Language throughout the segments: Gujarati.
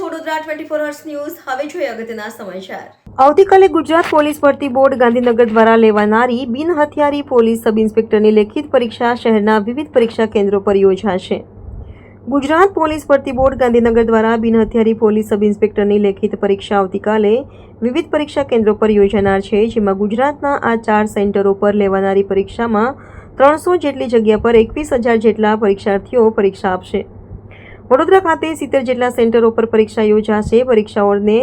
છો વડોદરા 24 અવર્સ ન્યૂઝ। હવે જોઈએ અગત્યના સમાચાર। આવતીકાલે ગુજરાત પોલીસ ભરતી બોર્ડ ગાંધીનગર દ્વારા લેવાનારી બિન હથિયારી પોલીસ સબ ઇન્સ્પેક્ટરની લેખિત પરીક્ષા શહેરના વિવિધ પરીક્ષા કેન્દ્રો પર યોજાશે। ગુજરાત પોલીસ ભરતી બોર્ડ ગાંધીનગર દ્વારા બિન હથિયારી પોલીસ સબ ઇન્સ્પેક્ટરની લેખિત પરીક્ષા આવતીકાલે વિવિધ પરીક્ષા કેન્દ્રો પર યોજાનાર છે, જેમાં ગુજરાતના આ 4 સેન્ટરો પર લેવાનારી પરીક્ષામાં 300 જેટલી જગ્યા પર 21,000 જેટલા પરીક્ષાર્થીઓ પરીક્ષા આપશે। વડોદરા ખાતે 70 જેટલા સેન્ટરો પર પરીક્ષા યોજાશે। પરીક્ષાઓને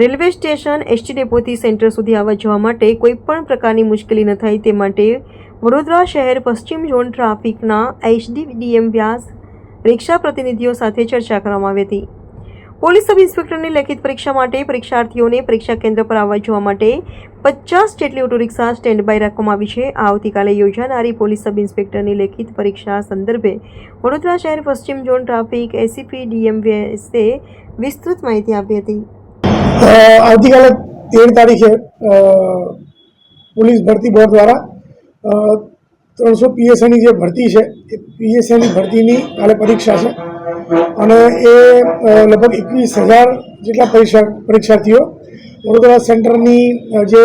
રેલવે સ્ટેશન, એસટી ડેપોથી સેન્ટર સુધી આવવા જવા માટે કોઈપણ પ્રકારની મુશ્કેલી ન થાય તે માટે વડોદરા શહેર પશ્ચિમ ઝોન ટ્રાફિકના એસડીડીએમ વ્યાસ રિક્ષા પ્રતિનિધિઓ સાથે ચર્ચા કરવામાં આવી હતી। પોલીસ સબ ઇન્સ્પેક્ટરની લેખિત પરીક્ષા માટે પરીક્ષાર્થીઓને પરીક્ષા કેન્દ્ર પર આવવા જવા માટે 50 જેટલી ઓટો રિક્ષા સ્ટેન્ડ બાય રાખવામાં આવી છે। આવતીકાલે યોજાનારી પોલીસ સબ ઇન્સ્પેક્ટરની લેખિત પરીક્ષા સંદર્ભે વડોદરા શહેર પશ્ચિમ ઝોન ટ્રાફિક એસીપી ડીએમ વ્યાસે વિસ્તૃત માહિતી આપી હતી। આવતીકાલે 13 તારીખે પોલીસ ભરતી બોર્ડ દ્વારા 300 પીએસઆઈની જે ભરતી છે એ પીએસઆઈની ભરતીની કાલે પરીક્ષા છે અને એ લગભગ 21,000 જેટલા પરીક્ષાર્થીઓ વડોદરા સેન્ટરની જે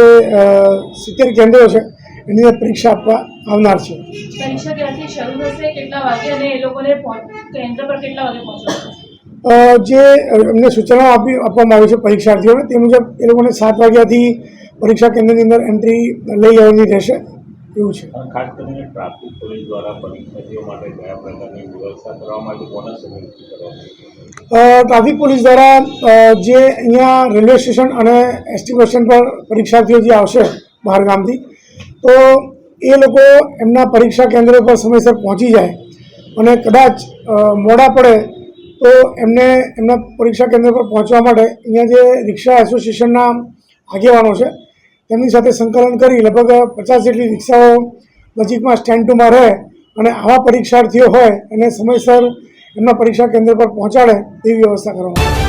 70 કેન્દ્રો છે એની પરીક્ષા આપવા આવનાર છે। પરીક્ષા ક્યાંથી શરૂ થશે, કેટલા વાગે અને એ લોકોને કેન્દ્ર પર કેટલા વાગે પહોંચવાનું? જે એમને સૂચનાઓ આપવામાં આવી છે પરીક્ષાર્થીઓને તે મુજબ એ લોકોને 7 વાગ્યાથી પરીક્ષા કેન્દ્રની અંદર એન્ટ્રી લઈ આવવાની રહેશે એવું છે। ખાસ કરીને ટ્રાફિક પોલીસ દ્વારા પરીક્ષાર્થીઓ માટે કયા પ્રકારની વ્યવસ્થા કરવામાં આવી, કોના સહયોગથી કરવામાં આવી? ટ્રાફિક પોલીસ દ્વારા જે અહીંયા રેલવે સ્ટેશન અને એસટી બસ સ્ટેન્ડ પર પરીક્ષાર્થીઓ જે આવશે બહાર ગામથી, તો એ લોકો એમના પરીક્ષા કેન્દ્ર પર સમયસર પહોંચી જાય અને કદાચ મોડા પડે તો એમને એમના પરીક્ષા કેન્દ્ર પર પહોંચવા માટે અહીંયા જે રિક્ષા એસોસિએશનના આગેવાનો છે તેમની સાથે સંકલન કરી લગભગ 50 જેટલી રિક્ષાઓ નજીકમાં સ્ટેન્ડ ટુમાં રહે અને આવા પરીક્ષાર્થીઓ હોય એને સમયસર એમના પરીક્ષા કેન્દ્ર પર પહોંચાડે તેવી વ્યવસ્થા કરવામાં આવે છે।